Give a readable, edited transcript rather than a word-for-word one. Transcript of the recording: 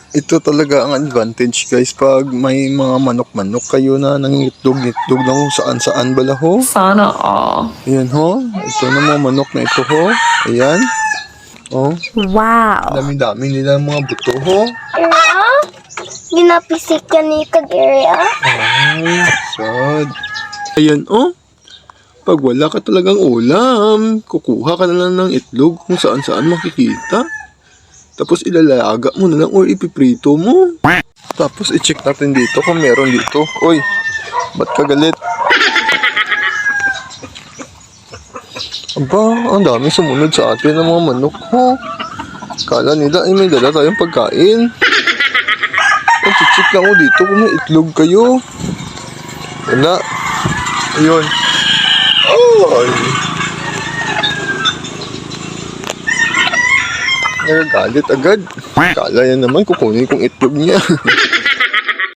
Ito talaga ang advantage guys pag may mga manok-manok kayo na nangitlog-itlog na kung saan-saan bala ho. Sana all. Ayan ho. Ito na mga manok na ito ho. Ayan. Oh. Wow. Dami-dami nila mga buto ho. Area? Ginapisik ka ni kag area? Ay, sad. Ayan oh. Pag wala ka talagang ulam, kukuha ka na lang ng itlog kung saan-saan makikita. Tapos ilalaga mo na lang or ipiprito mo. Tapos i-check natin dito kung meron dito. Oy, ba't ka galit? Aba, ang dami sumunod sa atin ng mga manok ho. Kala nila ay may dala tayong pagkain. I-check lang ko dito kung may itlog kayo. Wala. Ayun. Ay. Nagagalit agad. Kala yan naman kukunin kong itlog niya.